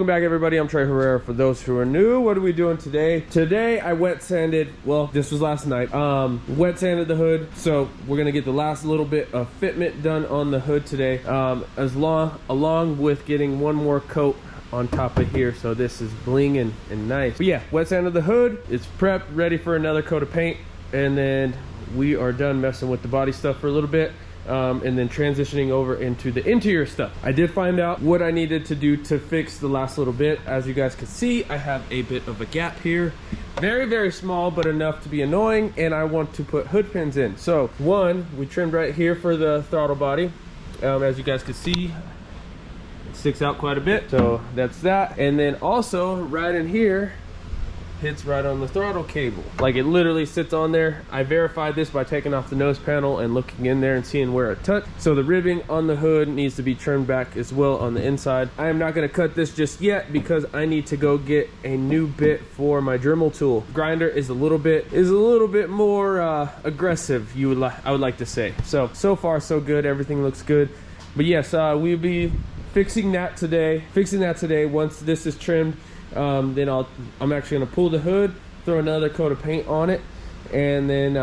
Welcome back, everybody. I'm Trey Herrera. For those who are new, what are we doing today? Today I wet sanded, well, this was last night, wet sanded the hood. So we're gonna get the last little bit of fitment done on the hood today, along with getting one more coat on top of here, so this is blinging and nice. But yeah, wet sanded the hood. It's prepped, ready for another coat of paint, and then we are done messing with the body stuff for a little bit. And then transitioning over into the interior stuff. I did find out what I needed to do to fix the last little bit. As you guys can see, I have a bit of a gap here. Very, very small, but enough to be annoying, and I want to put hood pins in. So one, we trimmed right here for the throttle body. As you guys can see, it sticks out quite a bit. So that's that. And then also right in here, hits right on the throttle cable. Like, it literally sits on there. I verified this by taking off the nose panel and looking in there and seeing where it touched. So the ribbing on the hood needs to be trimmed back as well on the inside. I am not gonna cut this just yet because I need to go get a new bit for my Dremel tool. Grinder is a little bit more aggressive, I would like to say. So far so good, everything looks good. But yes, we'll be fixing that today. Once this is trimmed, then I'm actually gonna pull the hood, throw another coat of paint on it, and then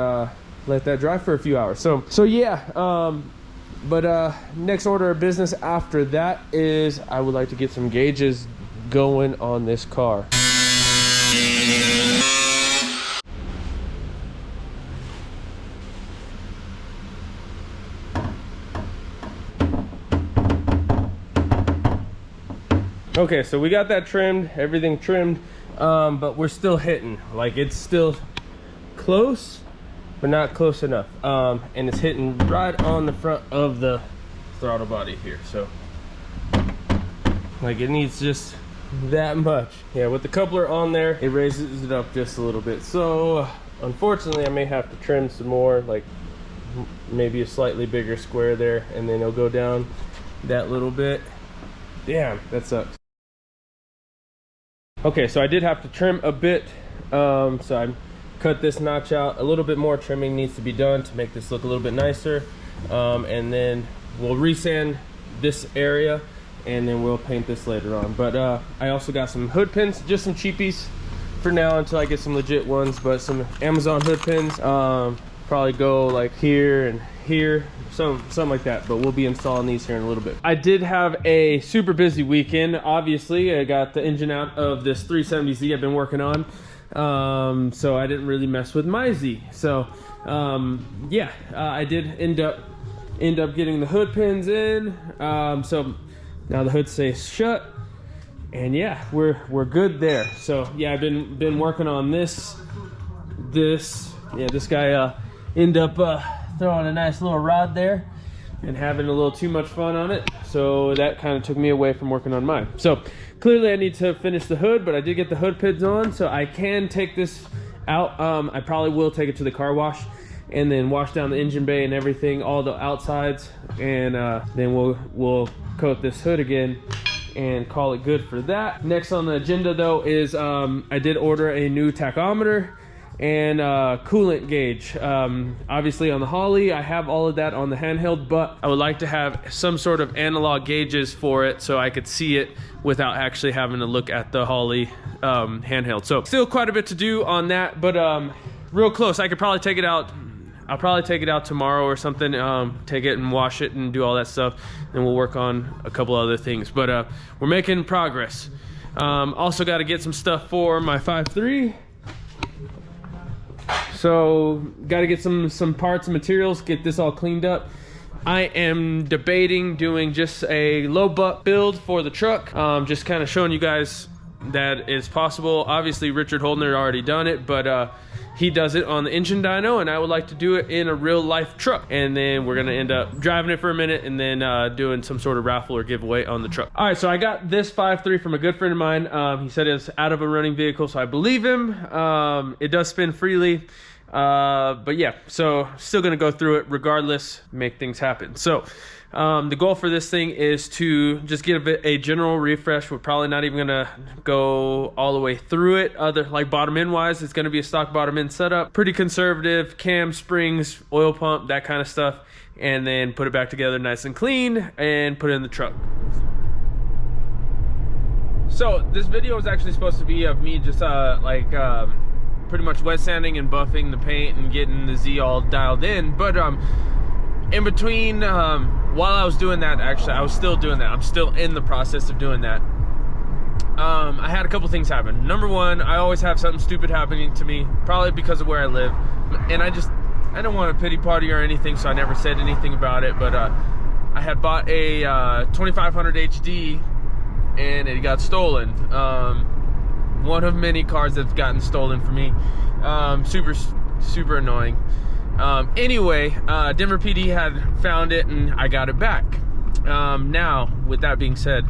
let that dry for a few hours. So yeah, but next order of business after that is I would like to get some gauges going on this car. Okay, so we got that trimmed, everything trimmed, but we're still hitting. Like, it's still close, but not close enough. And it's hitting right on the front of the throttle body here. So, like, it needs just that much. Yeah, with the coupler on there, it raises it up just a little bit. So, unfortunately, I may have to trim some more, like maybe a slightly bigger square there, and then it'll go down that little bit. Damn, that sucks. Okay, so I did have to trim a bit, so I cut this notch out. A little bit more trimming needs to be done to make this look a little bit nicer, and then we'll resand this area, and then we'll paint this later on. But I also got some hood pins, just some cheapies for now until I get some legit ones, but some Amazon hood pins. Probably go like here and here, something like that, but we'll be installing these here in a little bit. I did have a super busy weekend. Obviously, I got the engine out of this 370Z I've been working on, so I didn't really mess with my Z. So yeah, I did end up getting the hood pins in, so now the hood stays shut, and yeah, we're good there. So yeah, I've been working on this. Yeah, this guy end up throwing a nice little rod there and having a little too much fun on it, so that kind of took me away from working on mine. So clearly I need to finish the hood, but I did get the hood pins on, so I can take this out. I probably will take it to the car wash and then wash down the engine bay and everything, all the outsides, and then we'll coat this hood again and call it good for that. Next on the agenda though is I did order a new tachometer and coolant gauge. Obviously on the Holly I have all of that on the handheld, but I would like to have some sort of analog gauges for it so I could see it without actually having to look at the Holly handheld. So still quite a bit to do on that, but real close. I could probably take it out. I'll probably take it out tomorrow or something, take it and wash it and do all that stuff, and we'll work on a couple other things, but we're making progress. Also got to get some stuff for my 5.3. So got to get some parts and materials, get this all cleaned up. I am debating doing just a low butt build for the truck, just kind of showing you guys that it's possible. Obviously Richard Holdner already done it, but he does it on the engine dyno, and I would like to do it in a real life truck, and then we're gonna end up driving it for a minute and then doing some sort of raffle or giveaway on the truck. All right, so I got this 5.3 from a good friend of mine. He said it's out of a running vehicle, so I believe him. It does spin freely, but yeah, so still gonna go through it regardless, make things happen. So the goal for this thing is to just get a general refresh. We're probably not even gonna go all the way through it, like bottom end wise. It's gonna be a stock bottom end setup, pretty conservative, cam, springs, oil pump, that kind of stuff, and then put it back together nice and clean and put it in the truck. So this video was actually supposed to be of me just pretty much wet sanding and buffing the paint and getting the Z all dialed in. But in between, while I was doing that, actually I was still doing that. I'm still in the process of doing that. I had a couple things happen. Number one, I always have something stupid happening to me, probably because of where I live. And I don't want a pity party or anything, so I never said anything about it. But I had bought a 2500 HD and it got stolen. One of many cars that's gotten stolen from me. Super annoying. Anyway, Denver PD had found it and I got it back. Now, with that being said,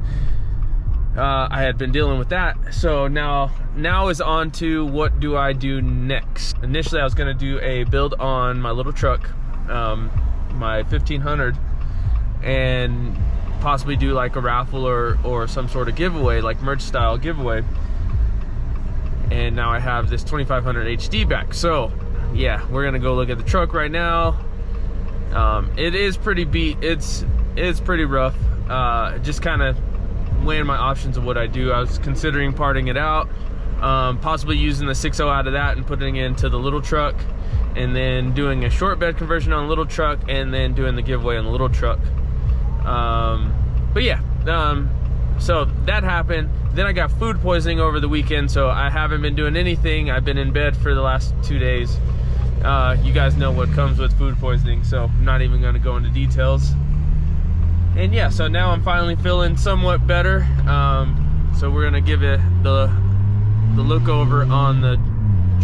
I had been dealing with that, so now is on to what do I do next. Initially I was going to do a build on my little truck, my 1500, and possibly do like a raffle or some sort of giveaway, like merch style giveaway. And now I have this 2500 HD back, so yeah, we're gonna go look at the truck right now. It is pretty beat. It's pretty rough. Just kind of weighing my options of what I do. I was considering parting it out, possibly using the 6.0 out of that and putting it into the little truck, and then doing a short bed conversion on the little truck, and then doing the giveaway on the little truck. But yeah, so that happened. Then I got food poisoning over the weekend, so I haven't been doing anything. I've been in bed for the last 2 days. You guys know what comes with food poisoning, so I'm not even going to go into details. And yeah, so now I'm finally feeling somewhat better. So we're gonna give it the look over on the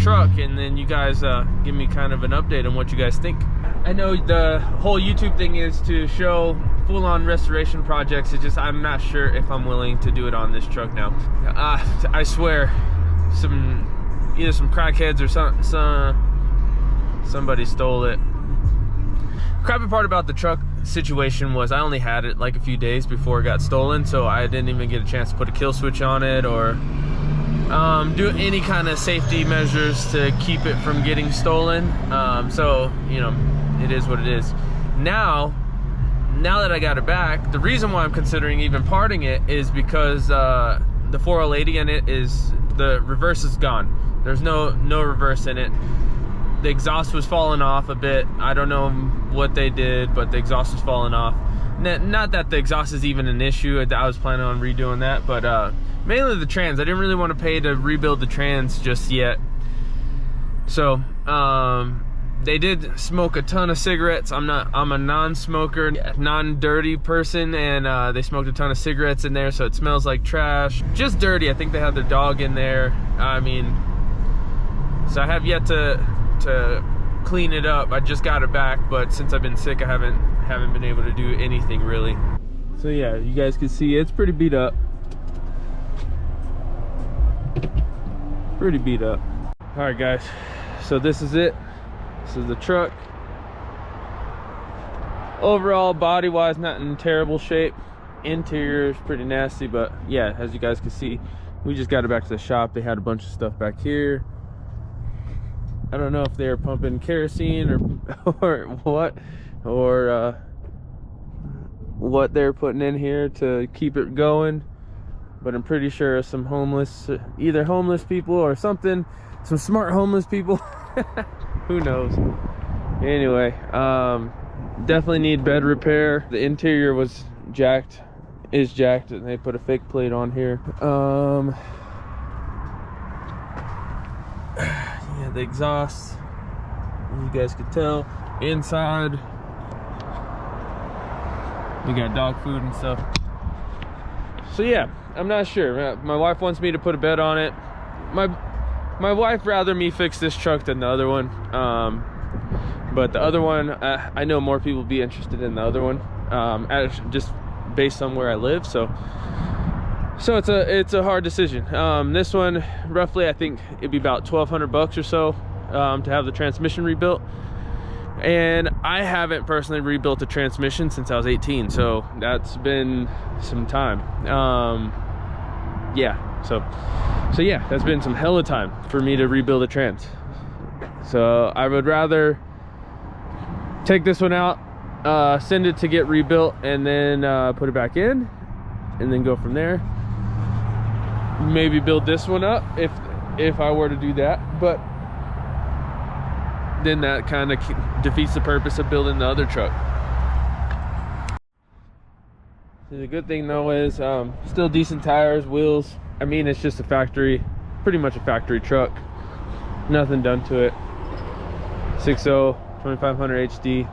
truck, and then you guys give me kind of an update on what you guys think. I know the whole YouTube thing is to show full-on restoration projects. It's just I'm not sure if I'm willing to do it on this truck now. I swear, either some crackheads or somebody stole it. Crappy part about the truck situation was I only had it like a few days before it got stolen, so I didn't even get a chance to put a kill switch on it or do any kind of safety measures to keep it from getting stolen. So you know, it is what it is. Now that I got it back, the reason why I'm considering even parting it is because the 4080 in it is, the reverse is gone. There's no reverse in it. The exhaust was falling off a bit. I don't know what they did, but the exhaust was falling off. Not that the exhaust is even an issue. I was planning on redoing that, but mainly the trans. I didn't really want to pay to rebuild the trans just yet. So they did smoke a ton of cigarettes. I'm a non-smoker, non-dirty person, and they smoked a ton of cigarettes in there, so it smells like trash. Just dirty. I think they had their dog in there. I mean, so I have yet to clean it up. I just got it back, but since I've been sick, I haven't been able to do anything really. So yeah, you guys can see it's pretty beat up. Pretty beat up. All right, guys. So this is it. This is the truck. Overall, body-wise, not in terrible shape. Interior is pretty nasty, but yeah, as you guys can see, we just got it back to the shop. They had a bunch of stuff back here. I don't know if they're pumping kerosene or what they're putting in here to keep it going, but I'm pretty sure some homeless, either homeless people or something, some smart homeless people. Who knows? Anyway, definitely need bed repair. The interior is jacked, and they put a fake plate on here. Yeah, the exhaust, you guys could tell. Inside, we got dog food and stuff. So yeah, I'm not sure. My wife wants me to put a bed on it. My wife rather me fix this truck than the other one. But the other one, I know more people be interested in the other one, just based on where I live. So it's a hard decision. This one, roughly, I think it'd be about $1,200 or so to have the transmission rebuilt. And I haven't personally rebuilt a transmission since I was 18, so that's been some time. Yeah, so yeah, that's been some hella time for me to rebuild a trans. So I would rather take this one out, send it to get rebuilt, and then put it back in, and then go from there. maybe build this one up if I were to do that, but then that kind of defeats the purpose of building the other truck. The good thing though is still decent tires, wheels. I mean, it's just a factory, pretty much a factory truck. Nothing done to it. 6.0 2500 HD.